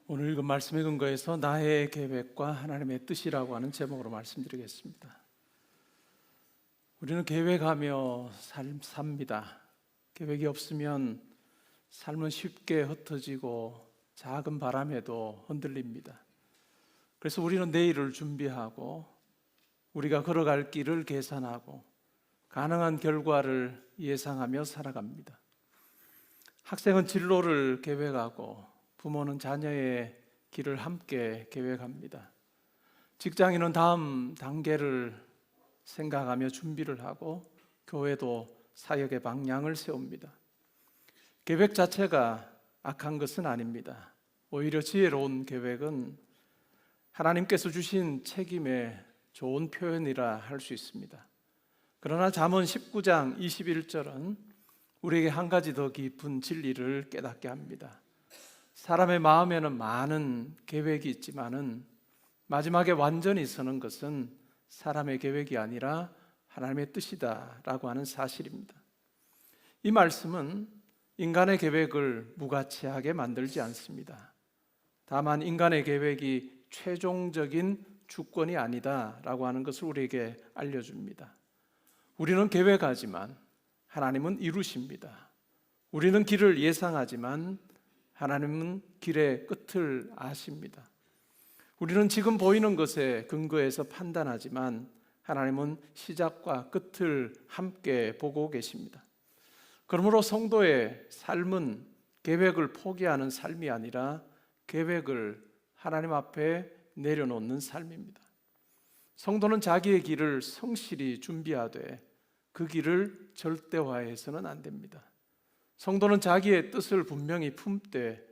오늘 읽은 말씀의 근거에서 나의 계획과 하나님의 뜻이라고 하는 제목으로 말씀드리겠습니다. 우리는 계획하며 삽니다. 계획이 없으면 삶은 쉽게 흩어지고 작은 바람에도 흔들립니다. 그래서 우리는 내일을 준비하고 우리가 걸어갈 길을 계산하고 가능한 결과를 예상하며 살아갑니다. 학생은 진로를 계획하고 부모는 자녀의 길을 함께 계획합니다. 직장인은 다음 단계를 생각하며 준비를 하고 교회도 사역의 방향을 세웁니다. 계획 자체가 악한 것은 아닙니다. 오히려 지혜로운 계획은 하나님께서 주신 책임의 좋은 표현이라 할 수 있습니다. 그러나 잠언 19장 21절은 우리에게 한 가지 더 깊은 진리를 깨닫게 합니다. 사람의 마음에는 많은 계획이 있지만은 마지막에 완전히 서는 것은 사람의 계획이 아니라 하나님의 뜻이다라고 하는 사실입니다. 이 말씀은 인간의 계획을 무가치하게 만들지 않습니다. 다만 인간의 계획이 최종적인 주권이 아니다라고 하는 것을 우리에게 알려줍니다. 우리는 계획하지만 하나님은 이루십니다. 우리는 길을 예상하지만 하나님은 길의 끝을 아십니다. 우리는 지금 보이는 것에 근거해서 판단하지만 하나님은 시작과 끝을 함께 보고 계십니다. 그러므로 성도의 삶은 계획을 포기하는 삶이 아니라 계획을 하나님 앞에 내려놓는 삶입니다. 성도는 자기의 길을 성실히 준비하되 그 길을 절대화해서는 안 됩니다. 성도는 자기의 뜻을 분명히 품되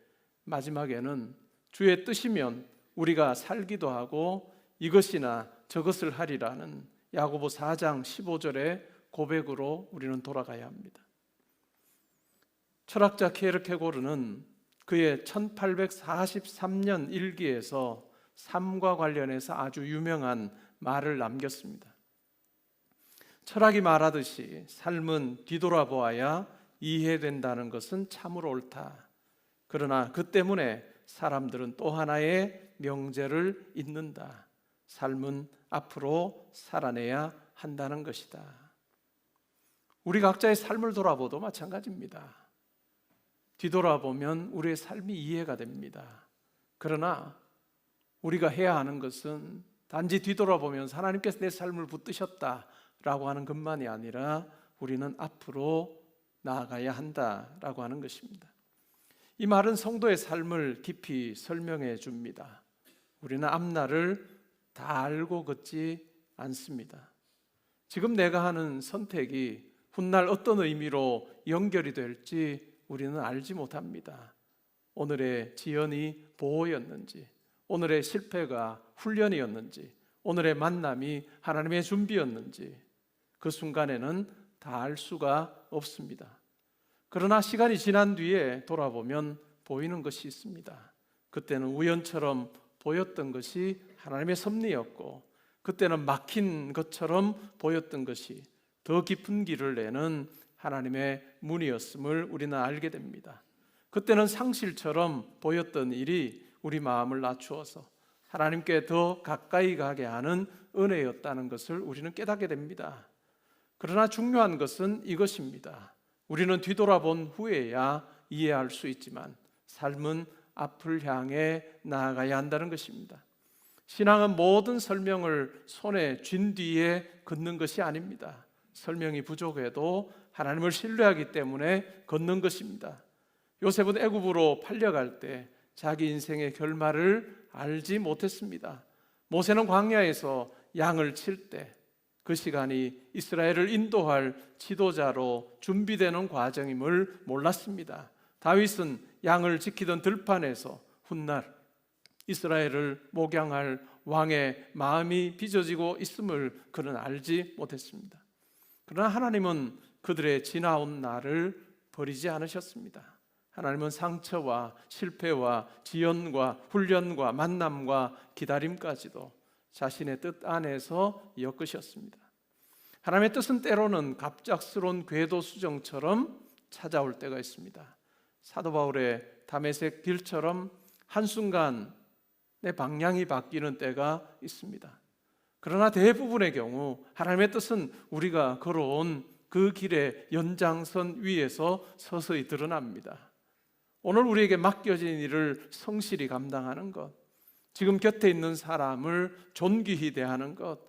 마지막에는 주의 뜻이면 우리가 살기도 하고 이것이나 저것을 하리라는 야고보 4장 15절의 고백으로 우리는 돌아가야 합니다. 철학자 키에르케고르는 그의 1843년 일기에서 삶과 관련해서 아주 유명한 말을 남겼습니다. 철학이 말하듯이 삶은 뒤돌아보아야 이해된다는 것은 참으로 옳다. 그러나 그 때문에 사람들은 또 하나의 명제를 잊는다. 삶은 앞으로 살아내야 한다는 것이다. 우리 각자의 삶을 돌아보도 마찬가지입니다. 뒤돌아보면 우리의 삶이 이해가 됩니다. 그러나 우리가 해야 하는 것은 단지 뒤돌아보면서 하나님께서 내 삶을 붙드셨다라고 하는 것만이 아니라 우리는 앞으로 나아가야 한다라고 하는 것입니다. 이 말은 성도의 삶을 깊이 설명해 줍니다. 우리는 앞날을 다 알고 걷지 않습니다. 지금 내가 하는 선택이 훗날 어떤 의미로 연결이 될지 우리는 알지 못합니다. 오늘의 지연이 보호였는지, 오늘의 실패가 훈련이었는지, 오늘의 만남이 하나님의 준비였는지 그 순간에는 다 알 수가 없습니다. 그러나 시간이 지난 뒤에 돌아보면 보이는 것이 있습니다. 그때는 우연처럼 보였던 것이 하나님의 섭리였고 그때는 막힌 것처럼 보였던 것이 더 깊은 길을 내는 하나님의 문이었음을 우리는 알게 됩니다. 그때는 상실처럼 보였던 일이 우리 마음을 낮추어서 하나님께 더 가까이 가게 하는 은혜였다는 것을 우리는 깨닫게 됩니다. 그러나 중요한 것은 이것입니다. 우리는 뒤돌아본 후에야 이해할 수 있지만 삶은 앞을 향해 나아가야 한다는 것입니다. 신앙은 모든 설명을 손에 쥔 뒤에 걷는 것이 아닙니다. 설명이 부족해도 하나님을 신뢰하기 때문에 걷는 것입니다. 요셉은 애굽으로 팔려갈 때 자기 인생의 결말을 알지 못했습니다. 모세는 광야에서 양을 칠 때 그 시간이 이스라엘을 인도할 지도자로 준비되는 과정임을 몰랐습니다. 다윗은 양을 지키던 들판에서 훗날 이스라엘을 목양할 왕의 마음이 빚어지고 있음을 그는 알지 못했습니다. 그러나 하나님은 그들의 지나온 날을 버리지 않으셨습니다. 하나님은 상처와 실패와 지연과 훈련과 만남과 기다림까지도 자신의 뜻 안에서 엮으셨습니다. 하나님의 뜻은 때로는 갑작스러운 궤도 수정처럼 찾아올 때가 있습니다. 사도 바울의 다메섹 길처럼 한순간 내 방향이 바뀌는 때가 있습니다. 그러나 대부분의 경우 하나님의 뜻은 우리가 걸어온 그 길의 연장선 위에서 서서히 드러납니다. 오늘 우리에게 맡겨진 일을 성실히 감당하는 것, 지금 곁에 있는 사람을 존귀히 대하는 것,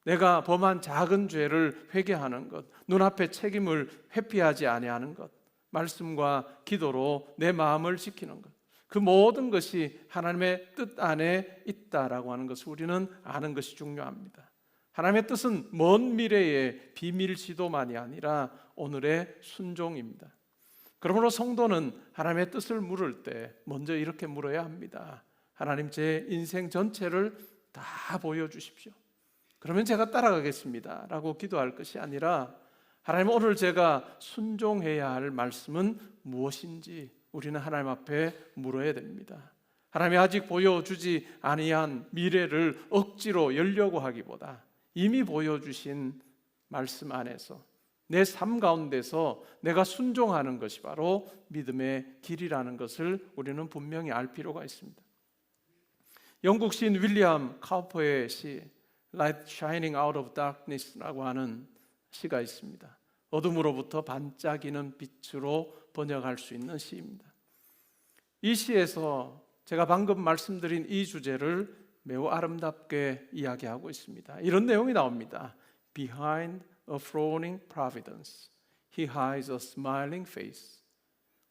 내가 범한 작은 죄를 회개하는 것, 눈앞의 책임을 회피하지 아니하는 것, 말씀과 기도로 내 마음을 지키는 것, 그 모든 것이 하나님의 뜻 안에 있다라고 하는 것을 우리는 아는 것이 중요합니다. 하나님의 뜻은 먼 미래의 비밀지도만이 아니라 오늘의 순종입니다. 그러므로 성도는 하나님의 뜻을 물을 때 먼저 이렇게 물어야 합니다. 하나님, 제 인생 전체를 다 보여주십시오. 그러면 제가 따라가겠습니다 라고 기도할 것이 아니라, 하나님, 오늘 제가 순종해야 할 말씀은 무엇인지 우리는 하나님 앞에 물어야 됩니다. 하나님이 아직 보여주지 아니한 미래를 억지로 열려고 하기보다 이미 보여주신 말씀 안에서 내 삶 가운데서 내가 순종하는 것이 바로 믿음의 길이라는 것을 우리는 분명히 알 필요가 있습니다. 영국 시인 윌리엄 카우퍼의 시 Light Shining Out of Darkness라고 하는 시가 있습니다. 어둠으로부터 반짝이는 빛으로 번역할 수 있는 시입니다. 이 시에서 제가 방금 말씀드린 이 주제를 매우 아름답게 이야기하고 있습니다. 이런 내용이 나옵니다. Behind a frowning providence, he hides a smiling face.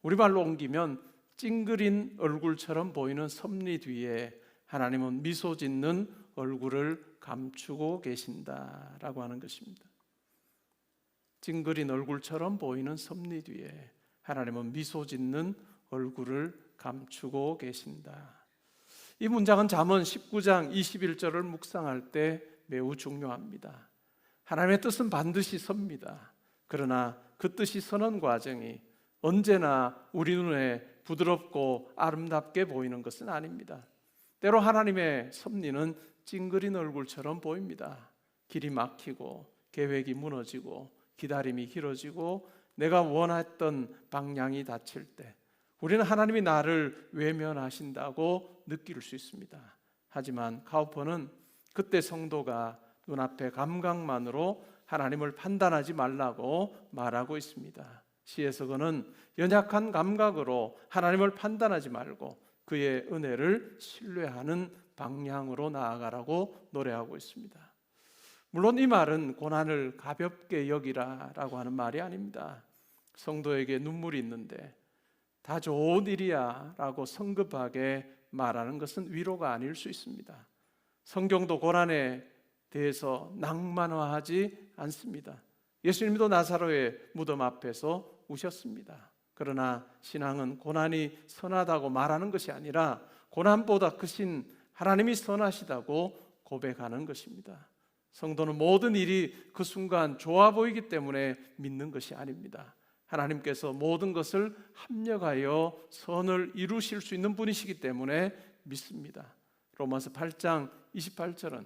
우리말로 옮기면 찡그린 얼굴처럼 보이는 섭리 뒤에 하나님은 미소 짓는 얼굴을 감추고 계신다라고 하는 것입니다. 찡그린 얼굴처럼 보이는 섭리 뒤에 하나님은 미소 짓는 얼굴을 감추고 계신다. 이 문장은 잠언 19장 21절을 묵상할 때 매우 중요합니다. 하나님의 뜻은 반드시 섭니다. 그러나 그 뜻이 서는 과정이 언제나 우리 눈에 부드럽고 아름답게 보이는 것은 아닙니다. 때로 하나님의 섭리는 찡그린 얼굴처럼 보입니다. 길이 막히고 계획이 무너지고 기다림이 길어지고 내가 원했던 방향이 닫힐 때 우리는 하나님이 나를 외면하신다고 느낄 수 있습니다. 하지만 카우퍼는 그때 성도가 눈앞의 감각만으로 하나님을 판단하지 말라고 말하고 있습니다. 시에서 그는 연약한 감각으로 하나님을 판단하지 말고 그의 은혜를 신뢰하는 방향으로 나아가라고 노래하고 있습니다. 물론 이 말은 고난을 가볍게 여기라라고 하는 말이 아닙니다. 성도에게 눈물이 있는데 다 좋은 일이야 라고 성급하게 말하는 것은 위로가 아닐 수 있습니다. 성경도 고난에 대해서 낭만화하지 않습니다. 예수님도 나사로의 무덤 앞에서 우셨습니다. 그러나 신앙은 고난이 선하다고 말하는 것이 아니라 고난보다 크신 하나님이 선하시다고 고백하는 것입니다. 성도는 모든 일이 그 순간 좋아 보이기 때문에 믿는 것이 아닙니다. 하나님께서 모든 것을 합력하여 선을 이루실 수 있는 분이시기 때문에 믿습니다. 로마서 8장 28절은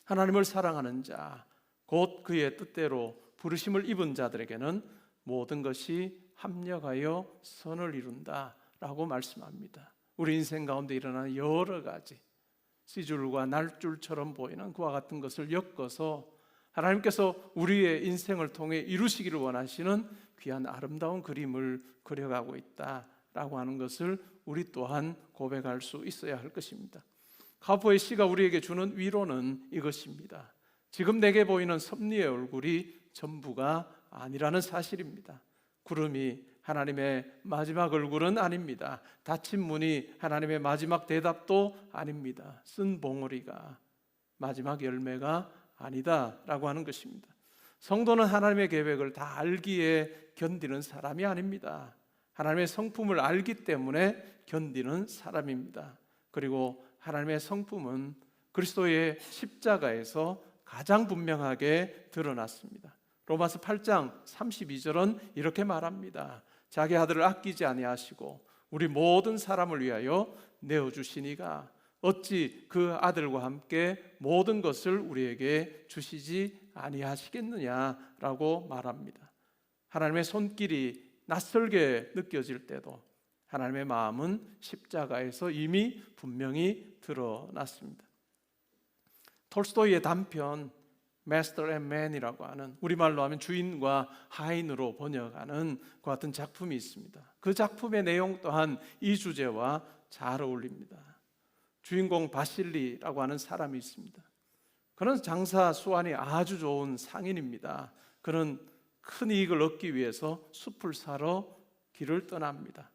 하나님을 사랑하는 자, 곧 그의 뜻대로 부르심을 입은 자들에게는 모든 것이 합력하여 선을 이룬다라고 말씀합니다. 우리 인생 가운데 일어나는 여러 가지 씨줄과 날줄처럼 보이는 그와 같은 것을 엮어서 하나님께서 우리의 인생을 통해 이루시기를 원하시는 귀한 아름다운 그림을 그려가고 있다라고 하는 것을 우리 또한 고백할 수 있어야 할 것입니다. 카우퍼의 시가 우리에게 주는 위로는 이것입니다. 지금 내게 보이는 섭리의 얼굴이 전부가 아니라는 사실입니다. 구름이 하나님의 마지막 얼굴은 아닙니다. 닫힌 문이 하나님의 마지막 대답도 아닙니다. 쓴 봉우리가 마지막 열매가 아니다라고 하는 것입니다. 성도는 하나님의 계획을 다 알기에 견디는 사람이 아닙니다. 하나님의 성품을 알기 때문에 견디는 사람입니다. 그리고 하나님의 성품은 그리스도의 십자가에서 가장 분명하게 드러났습니다. 로마서 8장 32절은 이렇게 말합니다. 자기 아들을 아끼지 아니하시고 우리 모든 사람을 위하여 내어주시니가 어찌 그 아들과 함께 모든 것을 우리에게 주시지 아니하시겠느냐라고 말합니다. 하나님의 손길이 낯설게 느껴질 때도 하나님의 마음은 십자가에서 이미 분명히 드러났습니다. 톨스토이의 단편 Master and Man이라고 하는, 우리말로 하면 주인과 하인으로 번역하는 그 같은 작품이 있습니다. 그 작품의 내용 또한 이 주제와 잘 어울립니다. 주인공 바실리라고 하는 사람이 있습니다. 그는 장사 수완이 아주 좋은 상인입니다. 그는 큰 이익을 얻기 위해서 숲을 사러 길을 떠납니다.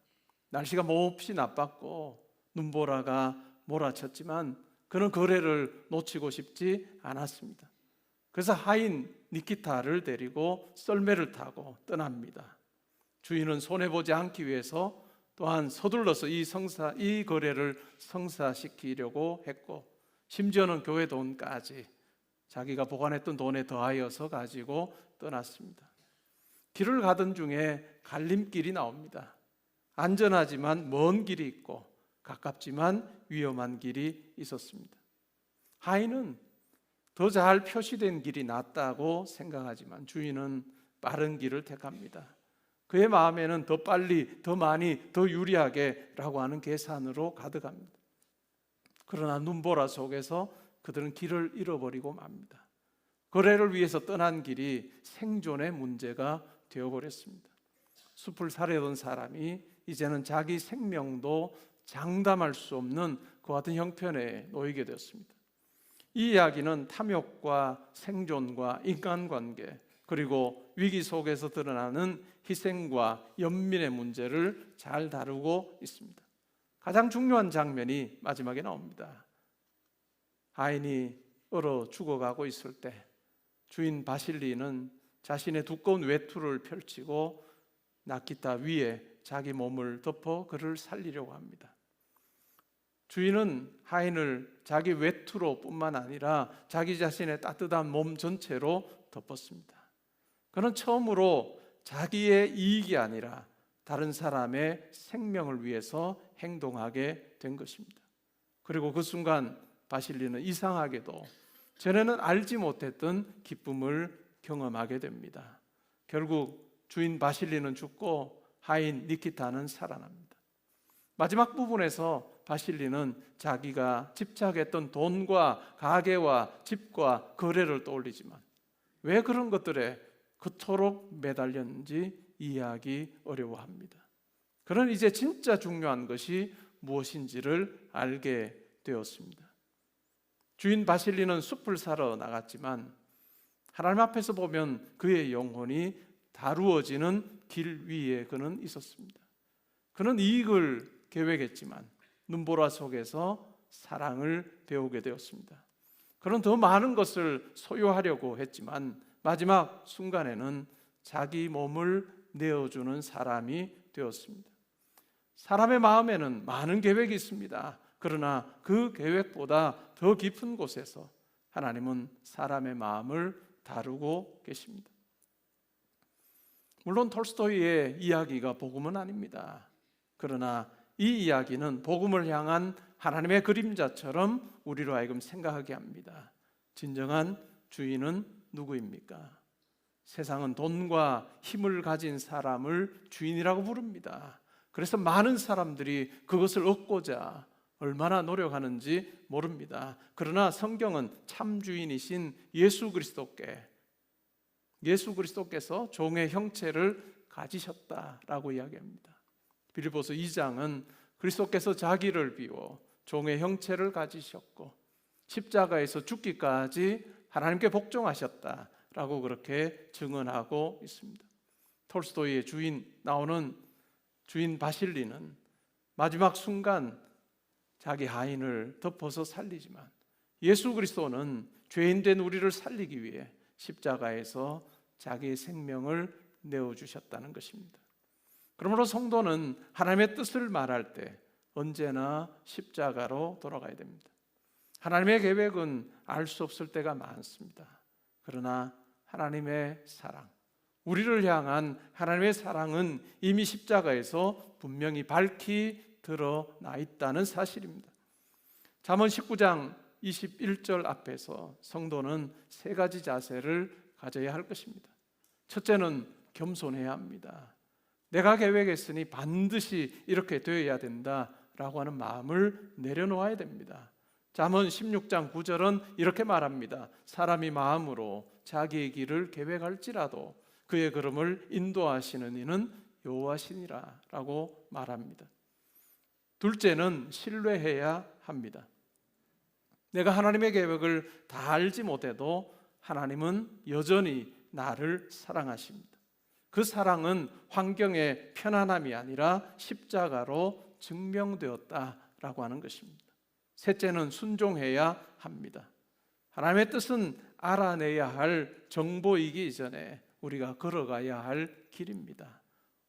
날씨가 몹시 나빴고 눈보라가 몰아쳤지만 그는 거래를 놓치고 싶지 않았습니다. 그래서 하인 니키타를 데리고 썰매를 타고 떠납니다. 주인은 손해보지 않기 위해서 또한 서둘러서 이 거래를 성사시키려고 했고, 심지어는 교회 돈까지 자기가 보관했던 돈에 더하여서 가지고 떠났습니다. 길을 가던 중에 갈림길이 나옵니다. 안전하지만 먼 길이 있고 가깝지만 위험한 길이 있었습니다. 하인은 더 잘 표시된 길이 낫다고 생각하지만 주인은 빠른 길을 택합니다. 그의 마음에는 더 빨리, 더 많이, 더 유리하게 라고 하는 계산으로 가득합니다. 그러나 눈보라 속에서 그들은 길을 잃어버리고 맙니다. 거래를 위해서 떠난 길이 생존의 문제가 되어버렸습니다. 숲을 사려던 사람이 이제는 자기 생명도 장담할 수 없는 그 같은 형편에 놓이게 되었습니다. 이 이야기는 탐욕과 생존과 인간관계, 그리고 위기 속에서 드러나는 희생과 연민의 문제를 잘 다루고 있습니다. 가장 중요한 장면이 마지막에 나옵니다. 하인이 얼어 죽어가고 있을 때 주인 바실리는 자신의 두꺼운 외투를 펼치고 나키타 위에 자기 몸을 덮어 그를 살리려고 합니다. 주인은 하인을 자기 외투로 뿐만 아니라 자기 자신의 따뜻한 몸 전체로 덮었습니다. 그는 처음으로 자기의 이익이 아니라 다른 사람의 생명을 위해서 행동하게 된 것입니다. 그리고 그 순간 바실리는 이상하게도 전에는 알지 못했던 기쁨을 경험하게 됩니다. 결국 주인 바실리는 죽고 하인 니키타는 살아납니다. 마지막 부분에서 바실리는 자기가 집착했던 돈과 가게와 집과 거래를 떠올리지만 왜 그런 것들에 그토록 매달렸는지 이해하기 어려워합니다. 그는 이제 진짜 중요한 것이 무엇인지를 알게 되었습니다. 주인 바실리는 숲을 사러 나갔지만 하나님 앞에서 보면 그의 영혼이 다루어지는 길 위에 그는 있었습니다. 그는 이익을 계획했지만 눈보라 속에서 사랑을 배우게 되었습니다. 그는 더 많은 것을 소유하려고 했지만 마지막 순간에는 자기 몸을 내어주는 사람이 되었습니다. 사람의 마음에는 많은 계획이 있습니다. 그러나 그 계획보다 더 깊은 곳에서 하나님은 사람의 마음을 다루고 계십니다. 물론 톨스토이의 이야기가 복음은 아닙니다. 그러나 이 이야기는 복음을 향한 하나님의 그림자처럼 우리로 하여금 생각하게 합니다. 진정한 주인은 누구입니까? 세상은 돈과 힘을 가진 사람을 주인이라고 부릅니다. 그래서 많은 사람들이 그것을 얻고자 얼마나 노력하는지 모릅니다. 그러나 성경은 참 주인이신 예수 그리스도께서 종의 형체를 가지셨다라고 이야기합니다. 빌립보서 2장은 그리스도께서 자기를 비워 종의 형체를 가지셨고 십자가에서 죽기까지 하나님께 복종하셨다라고 그렇게 증언하고 있습니다. 톨스토이의 나오는 주인 바실리는 마지막 순간 자기 하인을 덮어서 살리지만 예수 그리스도는 죄인된 우리를 살리기 위해 십자가에서 자기의 생명을 내어주셨다는 것입니다. 그러므로 성도는 하나님의 뜻을 말할 때 언제나 십자가로 돌아가야 됩니다. 하나님의 계획은 알 수 없을 때가 많습니다. 그러나 하나님의 사랑, 우리를 향한 하나님의 사랑은 이미 십자가에서 분명히 밝히 드러나 있다는 사실입니다. 잠언 19장 21절 앞에서 성도는 세 가지 자세를 가져야 할 것입니다. 첫째는 겸손해야 합니다. 내가 계획했으니 반드시 이렇게 되어야 된다라고 하는 마음을 내려놓아야 됩니다. 잠언 16장 9절은 이렇게 말합니다. 사람이 마음으로 자기의 길을 계획할지라도 그의 걸음을 인도하시는 이는 여호와시니라 라고 말합니다. 둘째는 신뢰해야 합니다. 내가 하나님의 계획을 다 알지 못해도 하나님은 여전히 나를 사랑하십니다. 그 사랑은 환경의 편안함이 아니라 십자가로 증명되었다라고 하는 것입니다. 셋째는 순종해야 합니다. 하나님의 뜻은 알아내야 할 정보이기 이전에 우리가 걸어가야 할 길입니다.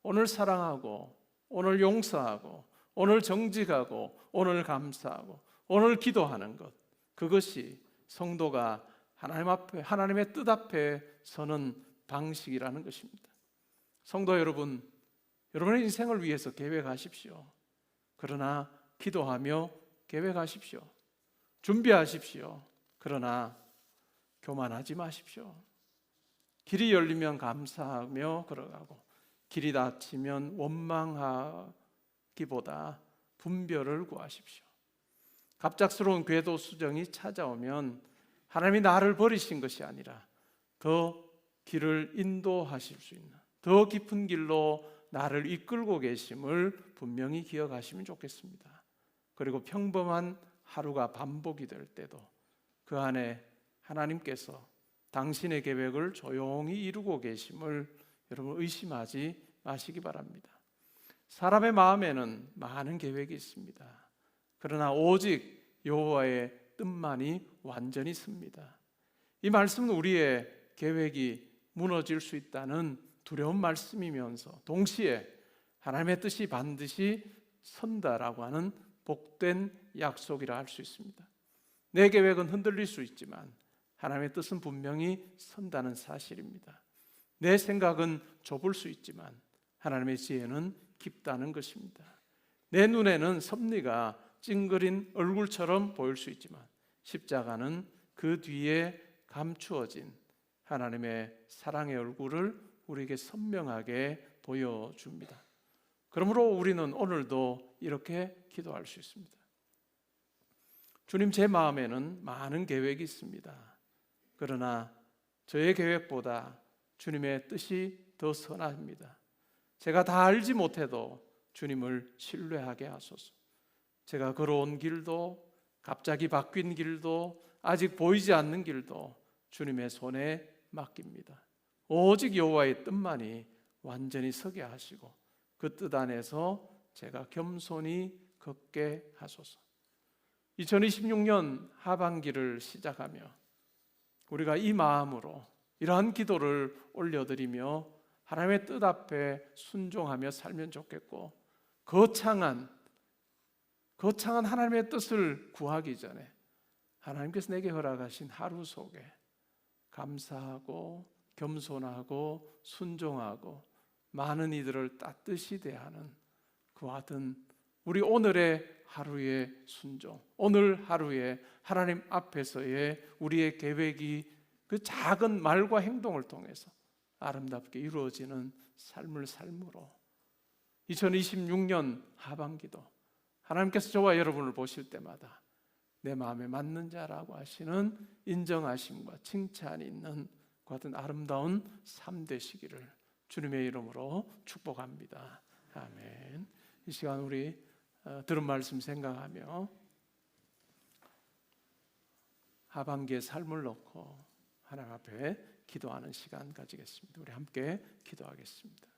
오늘 사랑하고, 오늘 용서하고, 오늘 정직하고, 오늘 감사하고, 오늘 기도하는 것, 그것이 성도가 하나님 앞에, 하나님의 뜻 앞에 서는 방식이라는 것입니다. 성도 여러분, 여러분의 인생을 위해서 계획하십시오. 그러나 기도하며 계획하십시오. 준비하십시오. 그러나 교만하지 마십시오. 길이 열리면 감사하며 걸어가고, 길이 닫히면 원망하기보다 분별을 구하십시오. 갑작스러운 궤도 수정이 찾아오면 하나님이 나를 버리신 것이 아니라 더 길을 인도하실 수 있는, 더 깊은 길로 나를 이끌고 계심을 분명히 기억하시면 좋겠습니다. 그리고 평범한 하루가 반복이 될 때도 그 안에 하나님께서 당신의 계획을 조용히 이루고 계심을 여러분 의심하지 마시기 바랍니다. 사람의 마음에는 많은 계획이 있습니다. 그러나 오직 여호와의 뜻만이 완전히 섭니다. 이 말씀은 우리의 계획이 무너질 수 있다는 두려운 말씀이면서 동시에 하나님의 뜻이 반드시 선다라고 하는 복된 약속이라 할 수 있습니다. 내 계획은 흔들릴 수 있지만 하나님의 뜻은 분명히 선다는 사실입니다. 내 생각은 좁을 수 있지만 하나님의 지혜는 깊다는 것입니다. 내 눈에는 섭리가 찡그린 얼굴처럼 보일 수 있지만 십자가는 그 뒤에 감추어진 하나님의 사랑의 얼굴을 우리에게 선명하게 보여줍니다. 그러므로 우리는 오늘도 이렇게 기도할 수 있습니다. 주님, 제 마음에는 많은 계획이 있습니다. 그러나 저의 계획보다 주님의 뜻이 더 선합니다. 제가 다 알지 못해도 주님을 신뢰하게 하소서. 제가 걸어온 길도, 갑자기 바뀐 길도, 아직 보이지 않는 길도 주님의 손에 맡깁니다. 오직 여호와의 뜻만이 완전히 서게 하시고 그 뜻 안에서 제가 겸손히 걷게 하소서. 2026년 하반기를 시작하며 우리가 이 마음으로 이러한 기도를 올려드리며 하나님의 뜻 앞에 순종하며 살면 좋겠고, 거창한 하나님의 뜻을 구하기 전에 하나님께서 내게 허락하신 하루 속에 감사하고 겸손하고 순종하고 많은 이들을 따뜻이 대하는 그와 같은 우리 오늘의 하루의 순종, 오늘 하루의 하나님 앞에서의 우리의 계획이 그 작은 말과 행동을 통해서 아름답게 이루어지는 삶을 삶으로 2026년 하반기도 하나님께서 저와 여러분을 보실 때마다 내 마음에 맞는 자라고 하시는 인정하심과 칭찬이 있는 그 같은 아름다운 삶 되시기를 주님의 이름으로 축복합니다. 아멘. 이 시간 우리 들은 말씀 생각하며 하반기의 삶을 놓고 하나님 앞에 기도하는 시간 가지겠습니다. 우리 함께 기도하겠습니다.